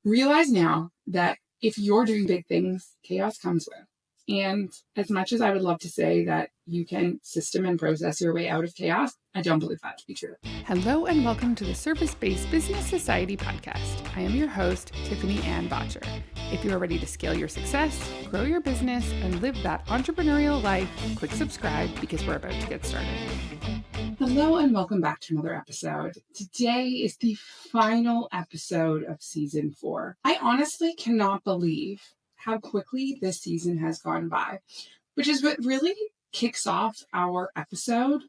Realize now that if you're doing big things, chaos comes with. And as much as I would love to say that you can system and process your way out of chaos, I don't believe that to be true. Hello and welcome to the Service-Based Business Society podcast. I am your host, Tiffany-Ann Bottcher. If you are ready to scale your success, grow your business, and live that entrepreneurial life, click subscribe because we're about to get started. Hello and welcome back to another episode. Today is the final episode of season 4. I honestly cannot believe how quickly this season has gone by, which is what really kicks off our episode,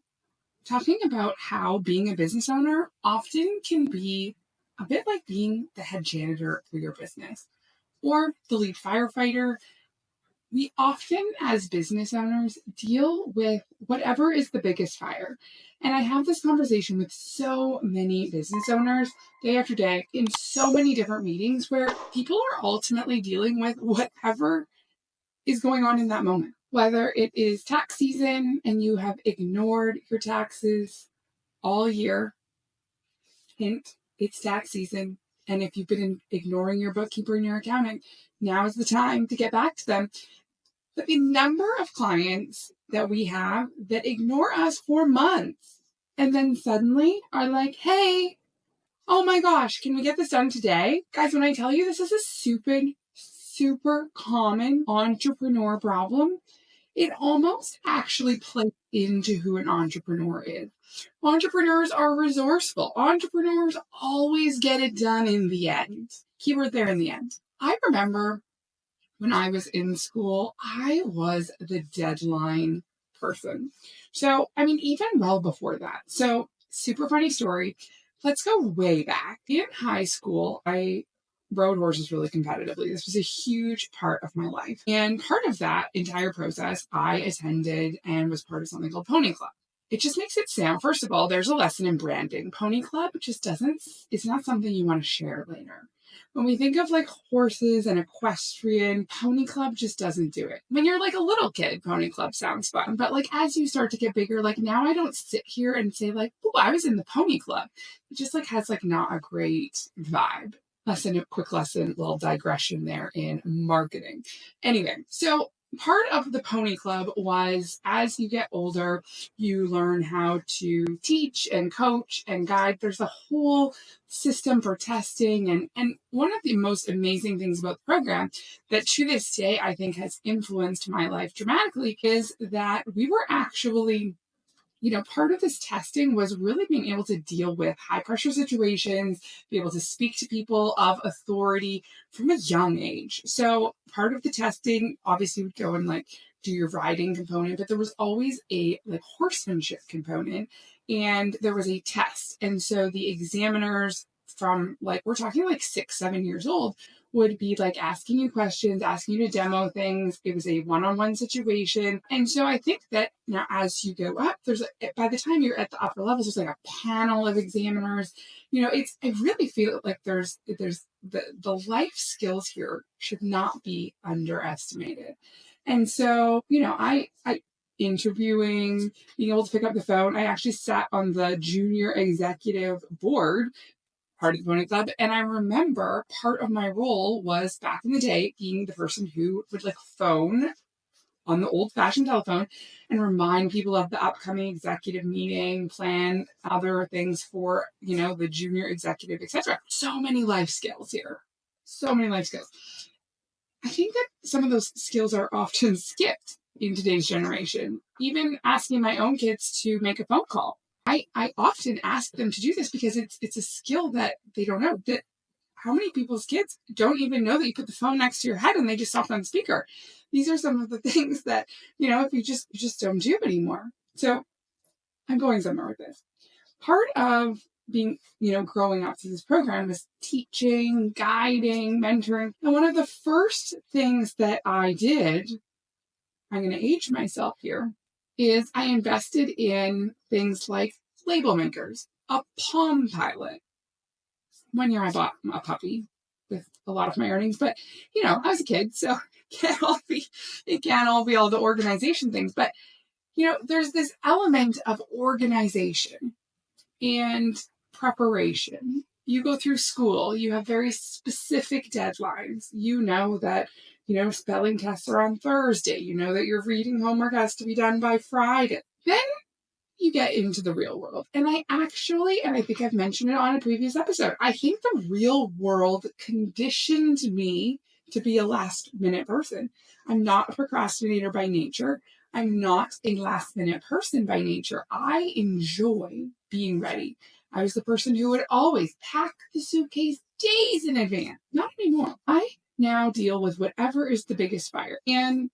talking about how being a business owner often can be a bit like being the head janitor for your business or the lead firefighter. We often, as business owners, deal with whatever is the biggest fire. And I have this conversation with so many business owners day after day in so many different meetings where people are ultimately dealing with whatever is going on in that moment. Whether it is tax season and you have ignored your taxes all year, hint, it's tax season. And if you've been ignoring your bookkeeper and your accountant, now is the time to get back to them. But the number of clients that we have that ignore us for months and then suddenly are like, hey, oh my gosh, can we get this done today? Guys, when I tell you this is a super common entrepreneur problem, it almost actually plays into who an entrepreneur is. Entrepreneurs are resourceful. Entrepreneurs always get it done in the end. Keyword there, in the end. I remember when I was in school, I was the deadline person. So, even well before that. So, super funny story. Let's go way back. In high school, I rode horses really competitively. This was a huge part of my life. And part of that entire process, I attended and was part of something called Pony Club. It just makes it sound, first of all, there's a lesson in branding. Pony Club just it's not something you want to share later. When we think of like horses and equestrian, Pony Club just doesn't do it. When you're like a little kid, Pony Club sounds fun. But like as you start to get bigger, like now I don't sit here and say like, oh, I was in the Pony Club. It just like has like not a great vibe. Quick lesson, little digression there in marketing. Anyway, so part of the Pony Club was as you get older, you learn how to teach and coach and guide. There's a whole system for testing. And one of the most amazing things about the program that to this day I think has influenced my life dramatically is that we were actually, part of this testing was really being able to deal with high pressure situations, be able to speak to people of authority from a young age. So part of the testing obviously would go and like do your riding component, but there was always a like horsemanship component and there was a test. And so the examiners from like, we're talking like 6, 7 years old, would be like asking you questions, asking you to demo things. It was a one-on-one situation. And so I think that now as you go up, by the time you're at the upper levels, there's like a panel of examiners. I really feel like there's the life skills here should not be underestimated. And so, I interviewing, being able to pick up the phone. I actually sat on the junior executive board, part of the Pony Club. And I remember part of my role was back in the day being the person who would like phone on the old fashioned telephone and remind people of the upcoming executive meeting, plan other things for, the junior executive, etc. So many life skills here. So many life skills. I think that some of those skills are often skipped in today's generation. Even asking my own kids to make a phone call. I often ask them to do this because it's a skill that they don't know. That how many people's kids don't even know that you put the phone next to your head and they just talk on speaker. These are some of the things that, if you just don't do anymore. So I'm going somewhere with this. Part of being, growing up through this program was teaching, guiding, mentoring. And one of the first things that I did, I'm going to age myself here, is I invested in things like label makers, a Palm Pilot. One year I bought a puppy with a lot of my earnings, but I was a kid, so it can't all be all the organization things. But there's this element of organization and preparation You go through school, you have very specific deadlines. You know that, spelling tests are on Thursday. You know that your reading homework has to be done by Friday. Then you get into the real world. And I think I've mentioned it on a previous episode, I think the real world conditioned me to be a last minute person. I'm not a procrastinator by nature. I'm not a last minute person by nature. I enjoy being ready. I was the person who would always pack the suitcase days in advance. Not anymore. I now deal with whatever is the biggest fire. And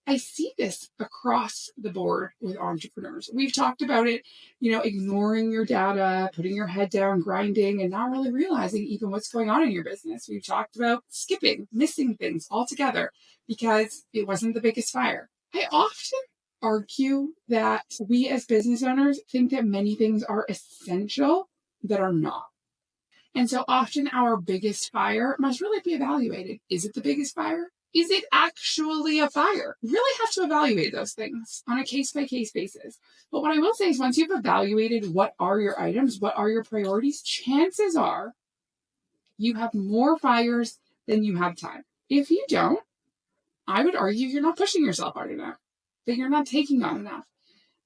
I see this across the board with entrepreneurs. We've talked about it, ignoring your data, putting your head down, grinding, and not really realizing even what's going on in your business. We've talked about skipping, missing things altogether because it wasn't the biggest fire. I often argue that we as business owners think that many things are essential that are not. And so often our biggest fire must really be evaluated. Is it the biggest fire? Is it actually a fire? Really have to evaluate those things on a case-by-case basis. But what I will say is once you've evaluated what are your items, what are your priorities, chances are you have more fires than you have time. If you don't, I would argue you're not pushing yourself hard enough, that you're not taking on enough.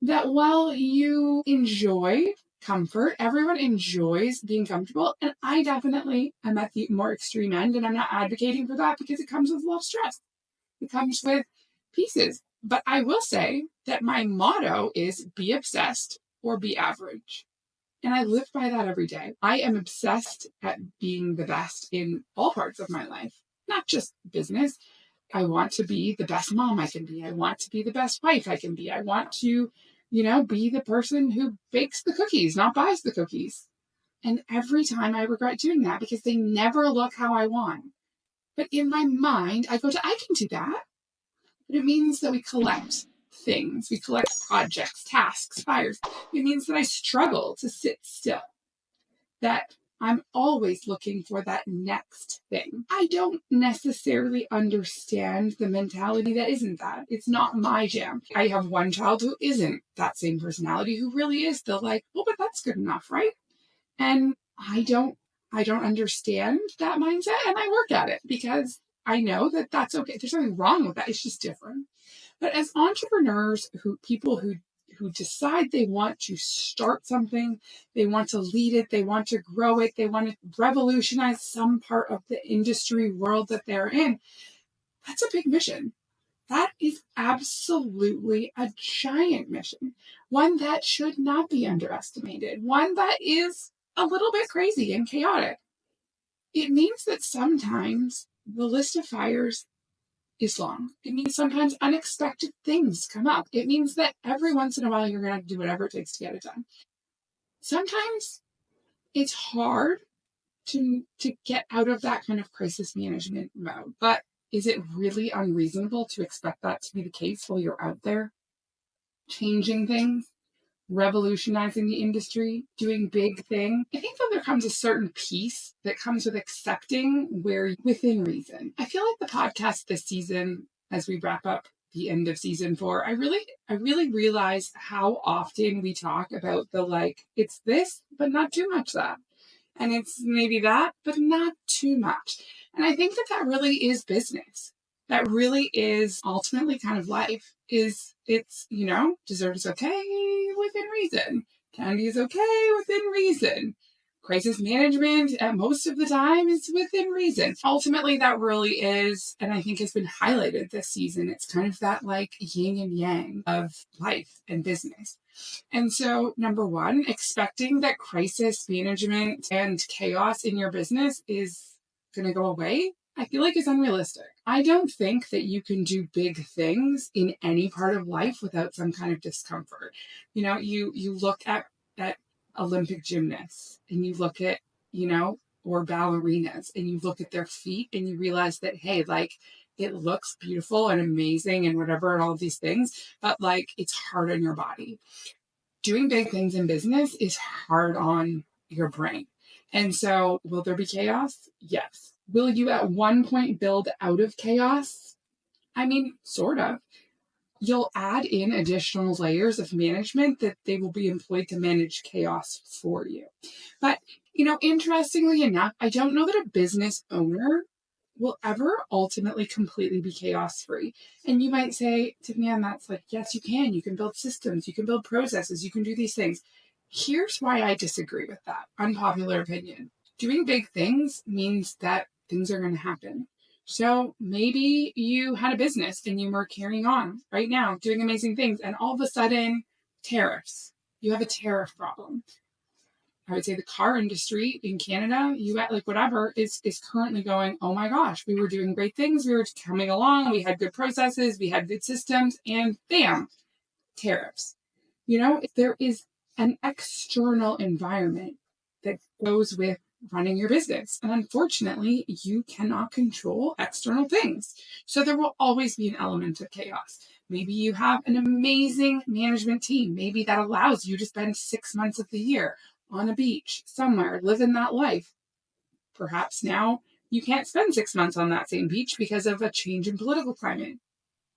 That while you enjoy comfort, everyone enjoys being comfortable, and I definitely am at the more extreme end, and I'm not advocating for that because it comes with a lot of stress. It comes with pieces. But I will say that my motto is be obsessed or be average. And I live by that every day. I am obsessed at being the best in all parts of my life, not just business. I want to be the best mom I can be. I want to be the best wife I can be. I want to, be the person who bakes the cookies, not buys the cookies. And every time I regret doing that because they never look how I want. But in my mind, I can do that. But it means that we collect things. We collect projects, tasks, fires. It means that I struggle to sit still. That I'm always looking for that next thing. I don't necessarily understand the mentality that isn't that. It's not my jam. I have one child who isn't that same personality, who really is the like, well, but that's good enough, right? And I don't understand that mindset, and I work at it because I know that that's okay. There's nothing wrong with that. It's just different. But as entrepreneurs, people who decide they want to start something, they want to lead it, they want to grow it, they want to revolutionize some part of the industry world that they're in, that's a big mission. That is absolutely a giant mission. One that should not be underestimated. One that is a little bit crazy and chaotic. It means that sometimes the list of fires is long. It means sometimes unexpected things come up. It means that every once in a while you're going to have to do whatever it takes to get it done. Sometimes it's hard to get out of that kind of crisis management mode. But is it really unreasonable to expect that to be the case while you're out there changing things, revolutionizing the industry, doing big things? I think that there comes a certain peace that comes with accepting where within reason. I feel like the podcast this season, as we wrap up the end of season 4, I really realize how often we talk about the it's this, but not too much that. And it's maybe that, but not too much. And I think that really is business. That really is ultimately kind of life. It's dessert is okay within reason. Candy is okay within reason. Crisis management at most of the time is within reason. Ultimately, that really is, and I think has been highlighted this season. It's kind of that yin and yang of life and business. And so, number one, expecting that crisis management and chaos in your business is going to go away, I feel like is unrealistic. I don't think that you can do big things in any part of life without some kind of discomfort. You look at Olympic gymnasts and you look at, or ballerinas, and you look at their feet and you realize that, hey, it looks beautiful and amazing and whatever and all of these things, but it's hard on your body. Doing big things in business is hard on your brain. And so will there be chaos? Yes. Will you at one point build out of chaos? I mean, sort of. You'll add in additional layers of management that they will be employed to manage chaos for you. But Interestingly enough, I don't know that a business owner will ever ultimately completely be chaos free. And you might say, Tiffany-Ann, that's like, yes, you can. You can build systems, you can build processes, you can do these things. Here's why I disagree with that unpopular opinion. Doing big things means that things are going to happen. So maybe you had a business and you were carrying on right now, doing amazing things, and all of a sudden, tariffs. You have a tariff problem. I would say the car industry in Canada, US, like whatever, is currently going, oh my gosh, we were doing great things. We were coming along. We had good processes. We had good systems. And bam, tariffs. If there is an external environment that goes with running your business. And unfortunately, you cannot control external things. So there will always be an element of chaos. Maybe you have an amazing management team. Maybe that allows you to spend 6 months of the year on a beach somewhere, living that life. Perhaps now you can't spend 6 months on that same beach because of a change in political climate.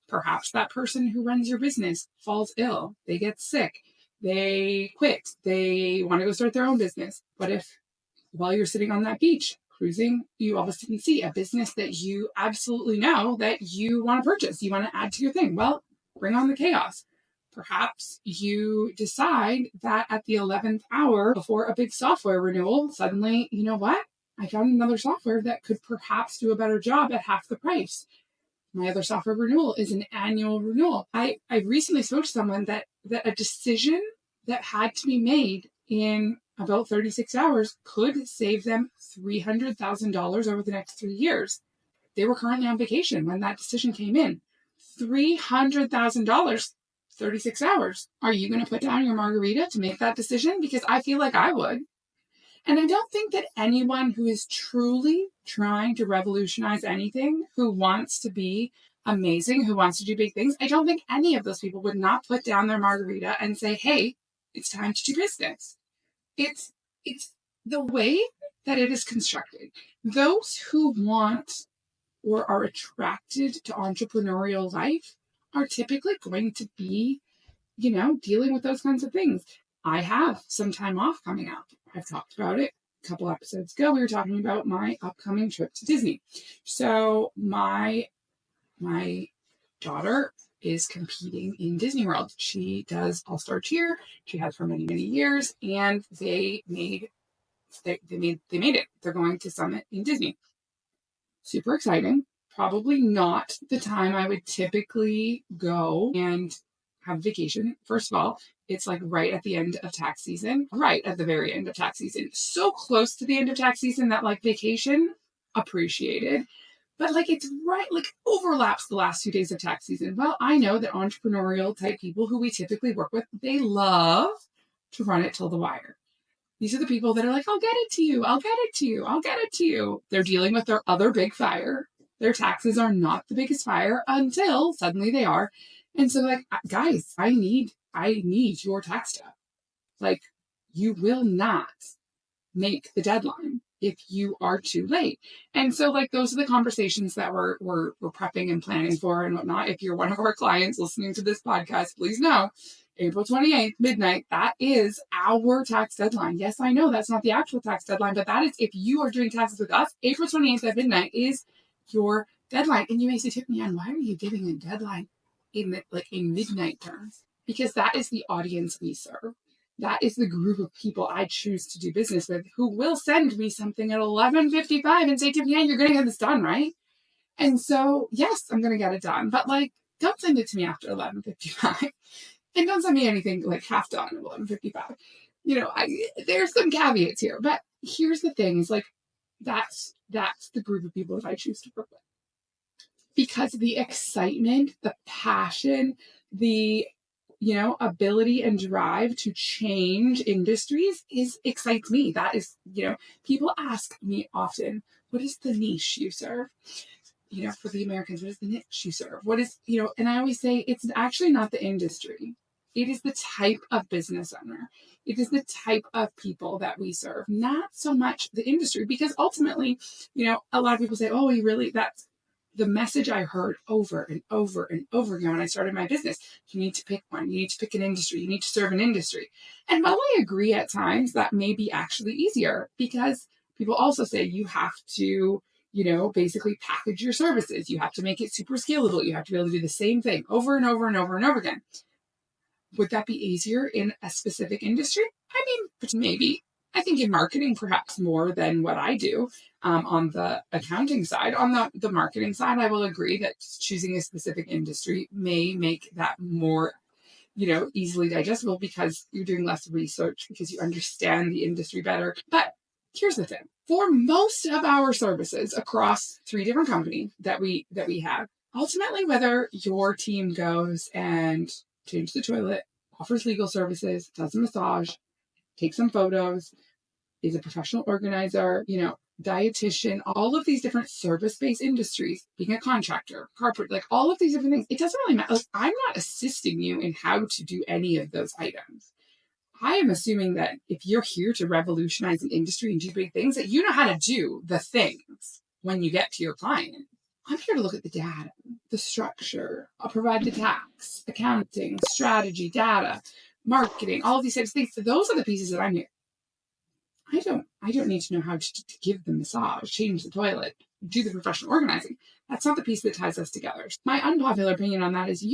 Perhaps that person who runs your business falls ill, they get sick, they quit, they want to go start their own business. But if while you're sitting on that beach cruising, you all of a sudden see a business that you absolutely know that you want to purchase, you want to add to your thing, well, bring on the chaos. Perhaps you decide that at the 11th hour before a big software renewal, suddenly, you know what? I found another software that could perhaps do a better job at half the price. My other software renewal is an annual renewal. I recently spoke to someone that a decision that had to be made in about 36 hours could save them $300,000 over the next 3 years. They were currently on vacation when that decision came in. $300,000, 36 hours. Are you going to put down your margarita to make that decision? Because I feel like I would. And I don't think that anyone who is truly trying to revolutionize anything, who wants to be amazing, who wants to do big things, I don't think any of those people would not put down their margarita and say, hey, it's time to do business. It's the way that it is constructed. Those who want or are attracted to entrepreneurial life are typically going to be, dealing with those kinds of things. I have some time off coming up. I've talked about it a couple episodes ago. We were talking about my upcoming trip to Disney. So my daughter is competing in Disney World. She does all-star cheer. She has for many, many years, and they made it. They're going to Summit in Disney. Super exciting. Probably not the time I would typically go and have vacation. First of all, it's like right at the end of tax season, right at the very end of tax season. So close to the end of tax season that like vacation appreciated, but like it's right, like overlaps the last 2 days of tax season. Well, I know that entrepreneurial type people who we typically work with, they love to run it till the wire. These are the people that are like, I'll get it to you. I'll get it to you. I'll get it to you. They're dealing with their other big fire. Their taxes are not the biggest fire until suddenly they are. And so like, guys, I need your tax stuff. Like, you will not make the deadline if you are too late. And so like, those are the conversations that we're prepping and planning for and whatnot. If you're one of our clients listening to this podcast, please know April 28th, midnight, that is our tax deadline. Yes, I know that's not the actual tax deadline, but that is, if you are doing taxes with us, April 28th at midnight is your deadline. And you may say, Tiffany-Ann, why are you giving a deadline in midnight terms? Because that is the audience we serve. That is the group of people I choose to do business with who will send me something at 11:55 and say, Tiffany-Ann, you're going to get this done, right? And so, yes, I'm going to get it done. But like, don't send it to me after 11:55. And don't send me anything like half done at 11:55. There's some caveats here. But here's the thing is like, that's the group of people that I choose to work with. Because the excitement, the passion, the ability and drive to change industries excites me. That is, people ask me often, what is the niche you serve? For the Americans, what is the niche you serve? What is, and I always say it's actually not the industry. It is the type of business owner. It is the type of people that we serve, not so much the industry, because ultimately, a lot of people say, oh, that's the message I heard over and over and over again when I started my business, you need to pick one, you need to pick an industry, you need to serve an industry. And while I agree at times that may be actually easier, because people also say you have to, basically package your services. You have to make it super scalable. You have to be able to do the same thing over and over and over and over again. Would that be easier in a specific industry? I mean, maybe. I think in marketing, perhaps more than what I do on the accounting side. On the marketing side, I will agree that choosing a specific industry may make that more, easily digestible because you're doing less research, because you understand the industry better. But here's the thing. For most of our services across 3 different companies that we have, ultimately, whether your team goes and changes the toilet, offers legal services, does a massage, takes some photos, is a professional organizer, dietitian, all of these different service-based industries, being a contractor, carpenter, like all of these different things, it doesn't really matter. Like, I'm not assisting you in how to do any of those items. I am assuming that if you're here to revolutionize an industry and do big things, that you know how to do the things when you get to your client. I'm here to look at the data, the structure. I'll provide the tax, accounting, strategy, data, marketing, all of these types of things. So those are the pieces that I'm here. I don't need to know how to give the massage, change the toilet, do the professional organizing. That's not the piece that ties us together. My unpopular opinion on that is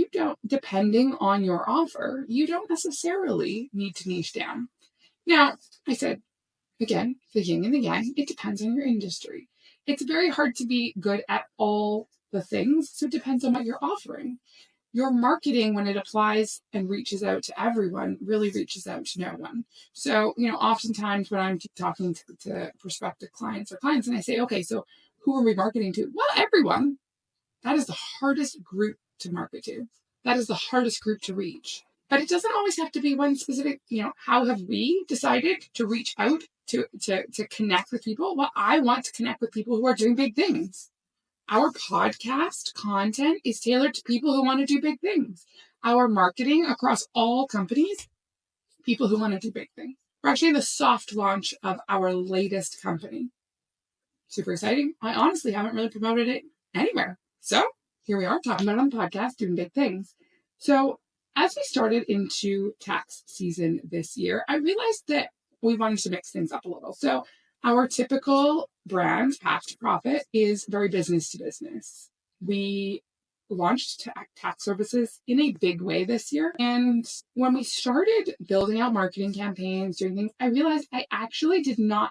depending on your offer, you don't necessarily need to niche down. Now, I said, again, the yin and the yang, it depends on your industry. It's very hard to be good at all the things, so it depends on what you're offering. Your marketing, when it applies and reaches out to everyone, really reaches out to no one. So, oftentimes when I'm talking to prospective clients and I say, okay, so who are we marketing to? Well, everyone. That is the hardest group to market to. That is the hardest group to reach. But it doesn't always have to be one specific, how have we decided to reach out to connect with people? Well, I want to connect with people who are doing big things. Our podcast content is tailored to people who want to do big things. Our marketing across all companies, people who want to do big things. We're actually in the soft launch of our latest company. Super exciting. I honestly haven't really promoted it anywhere. So here we are talking about it on the podcast, doing big things. So as we started into tax season this year, I realized that we wanted to mix things up a little. So our typical brand, Path to Profit, is very business to business. We launched tax services in a big way this year. And when we started building out marketing campaigns, doing things, I realized I actually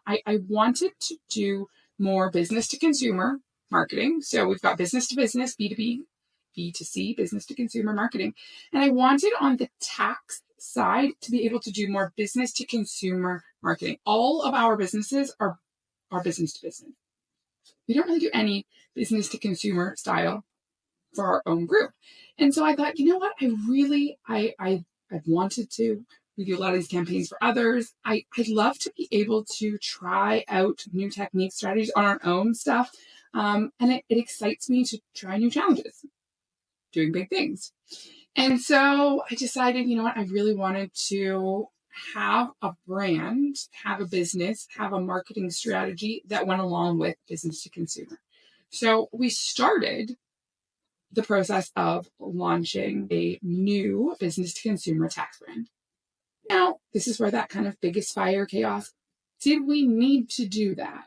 I wanted to do more business to consumer marketing. So we've got business to business, B2B, B2C, business to consumer marketing. And I wanted on the tax side to be able to do more business to consumer marketing. All of our businesses are business to business. We don't really do any business to consumer style for our own group. And so I thought, you know what? I've wanted to. We do a lot of these campaigns for others. I'd love to be able to try out new techniques, strategies on our own stuff. And it excites me to try new challenges, doing big things. And so I decided, you know what? I really wanted to have a brand, have a business, have a marketing strategy that went along with business to consumer. So we started the process of launching a new business to consumer tax brand. Now, this is where that kind of biggest fire chaos. Did we need to do that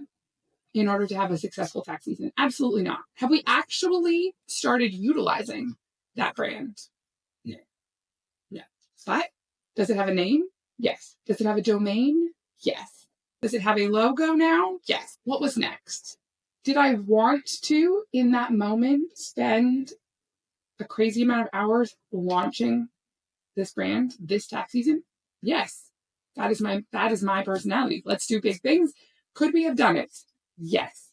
in order to have a successful tax season? Absolutely not. Have we actually started utilizing that brand? No. No. But does it have a name? Yes. Does it have a domain? Yes. Does it have a logo now? Yes. What was next? Did I want to, in that moment, spend a crazy amount of hours launching this brand this tax season? Yes. That is my personality. Let's do big things. Could we have done it? Yes.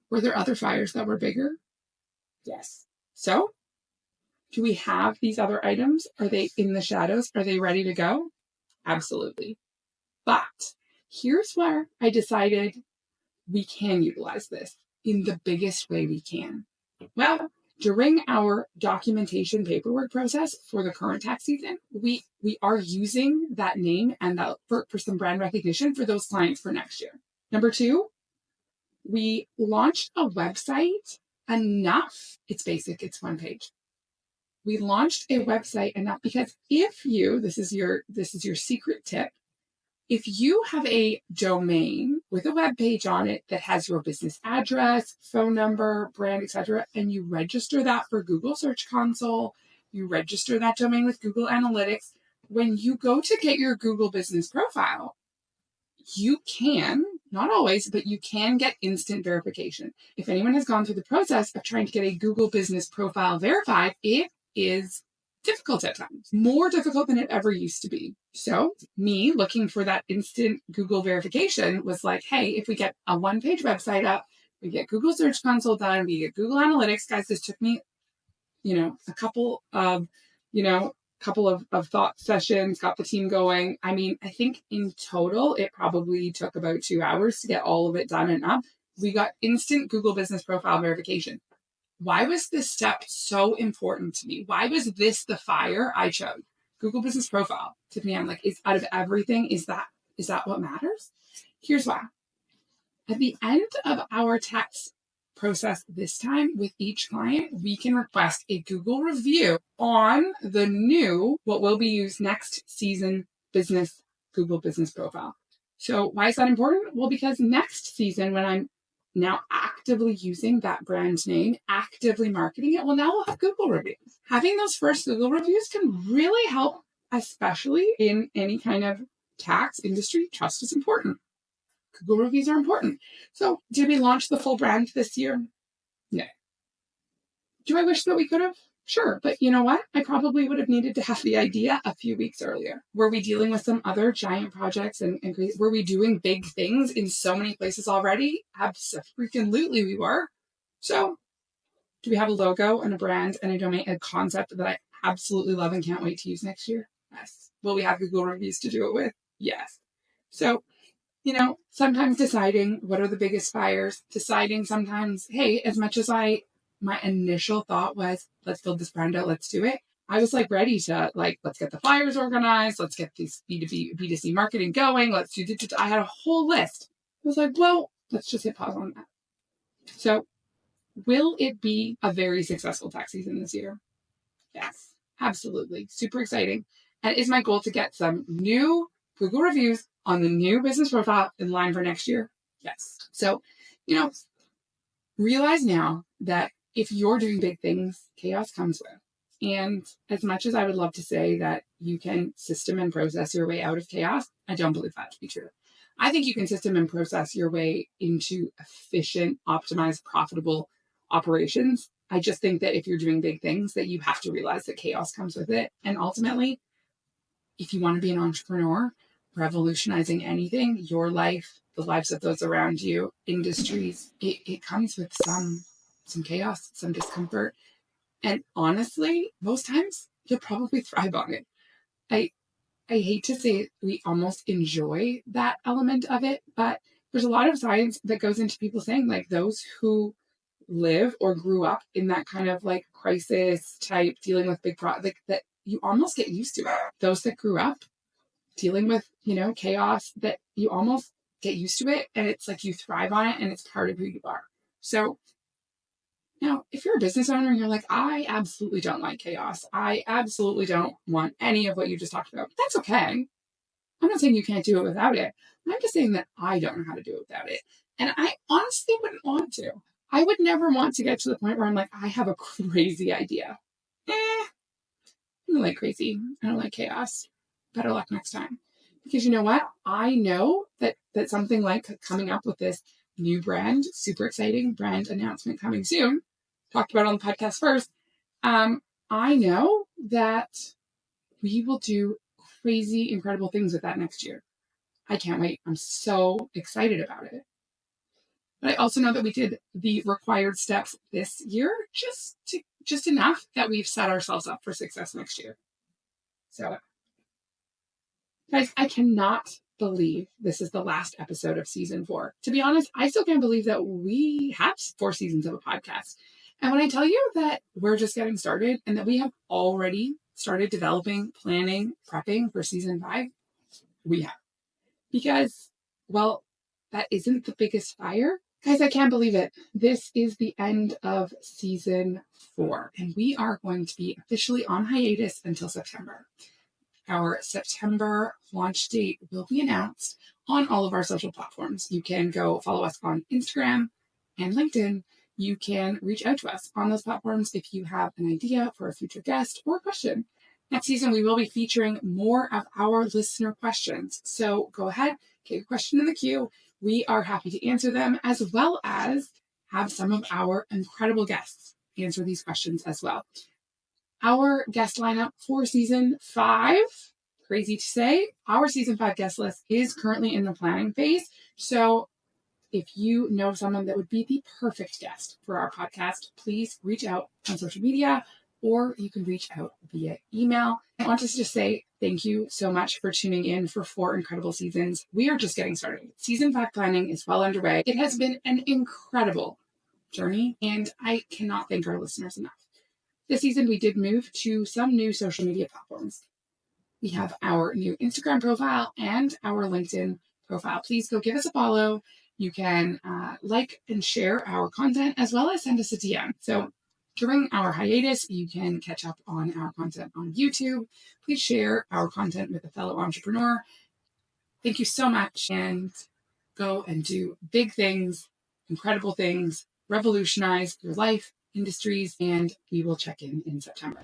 Were there other fires that were bigger? Yes. So, do we have these other items? Are they in the shadows? Are they ready to go? Absolutely. But here's where I decided we can utilize this in the biggest way we can. Well, during our documentation paperwork process for the current tax season, we are using that name and that for some brand recognition for those clients for next year. Number 2, we launched a website enough. It's basic. It's one page. We launched a website enough because this is your secret tip. If you have a domain with a web page on it that has your business address, phone number, brand, etc., and you register that for Google Search Console, you register that domain with Google Analytics, when you go to get your Google business profile, you can, not always, but you can get instant verification. If anyone has gone through the process of trying to get a Google business profile verified, it is difficult at times, more difficult than it ever used to be. So me looking for that instant Google verification was like, hey, if we get a one-page website up, we get Google Search Console done, we get Google Analytics, guys, this took me, a couple of thought sessions, got the team going. I mean, I think in total, it probably took about 2 hours to get all of it done and up. We got instant Google business profile verification. Why was this step so important to me? Why was this the fire I chose? Google business profile. Tiffany-Ann, is out of everything, is that what matters? Here's why. At the end of our tax process this time with each client, we can request a Google review on the new, what will be used next season business Google business profile. So why is that important? Well, because next season, when I'm now actively using that brand name, actively marketing it, well, now we'll have Google reviews. Having those first Google reviews can really help, especially in any kind of tax industry. Trust is important. Google reviews are important. So did we launch the full brand this year? No. Do I wish that we could have? Sure. But you know what? I probably would have needed to have the idea a few weeks earlier. Were we dealing with some other giant projects and were we doing big things in so many places already? Absolutely we were. So do we have a logo and a brand and a domain, a concept that I absolutely love and can't wait to use next year? Yes. Will we have Google reviews to do it with? Yes. So sometimes deciding what are the biggest fires, deciding sometimes, hey, as much as my initial thought was, let's build this brand out, let's do it. I was ready to let's get the flyers organized. Let's get these B2B, B2C marketing going. Let's do I had a whole list. I was well, let's just hit pause on that. So will it be a very successful tax season this year? Yes, absolutely. Super exciting. And is my goal to get some new Google reviews on the new business profile in line for next year? Yes. So, realize now that if you're doing big things, chaos comes with. And as much as I would love to say that you can system and process your way out of chaos, I don't believe that to be true. I think you can system and process your way into efficient, optimized, profitable operations. I just think that if you're doing big things, that you have to realize that chaos comes with it. And ultimately, if you want to be an entrepreneur, revolutionizing anything, your life, the lives of those around you, industries, it comes with some chaos, some discomfort. And honestly, most times you'll probably thrive on it. I hate to say we almost enjoy that element of it, but there's a lot of science that goes into people saying those who live or grew up in that kind of crisis type dealing with big that you almost get used to it. Those that grew up dealing with, chaos, that you almost get used to it and it's you thrive on it and it's part of who you are. So now, if you're a business owner and you're I absolutely don't like chaos. I absolutely don't want any of what you just talked about. That's okay. I'm not saying you can't do it without it. I'm just saying that I don't know how to do it without it. And I honestly wouldn't want to. I would never want to get to the point where I'm I have a crazy idea. I don't like crazy. I don't like chaos. Better luck next time. Because you know what? I know that something coming up with this new brand, super exciting brand announcement coming soon, talked about on the podcast first. I know that we will do crazy, incredible things with that next year. I can't wait. I'm so excited about it. But I also know that we did the required steps this year, just enough that we've set ourselves up for success next year. So, guys, I cannot believe this is the last episode of season 4. To be honest, I still can't believe that we have 4 seasons of a podcast. And when I tell you that we're just getting started and that we have already started developing, planning, prepping for season 5, we have. Because, well, that isn't the biggest fire, Guys, I can't believe it. This is the end of season 4, and we are going to be officially on hiatus until September. Our September launch date will be announced on all of our social platforms. You can go follow us on Instagram and LinkedIn. You can reach out to us on those platforms if you have an idea for a future guest or a question. Next season, we will be featuring more of our listener questions. So go ahead, get your question in the queue. We are happy to answer them, as well as have some of our incredible guests answer these questions as well. Our guest lineup for season 5, crazy to say, our season 5 guest list is currently in the planning phase. So if you know someone that would be the perfect guest for our podcast, please reach out on social media, or you can reach out via email. I want to just say thank you so much for tuning in for 4 incredible seasons. We are just getting started. Season 5 planning is well underway. It has been an incredible journey, and I cannot thank our listeners enough. This season, we did move to some new social media platforms. We have our new Instagram profile and our LinkedIn profile. Please go give us a follow. You can like and share our content, as well as send us a DM. So during our hiatus, you can catch up on our content on YouTube. Please share our content with a fellow entrepreneur. Thank you so much, and go and do big things, incredible things, revolutionize your life, industries, and we will check in September.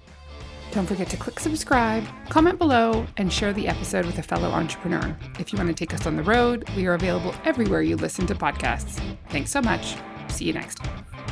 Don't forget to click subscribe, comment below, and share the episode with a fellow entrepreneur. If you want to take us on the road, we are available everywhere you listen to podcasts. Thanks so much. See you next time.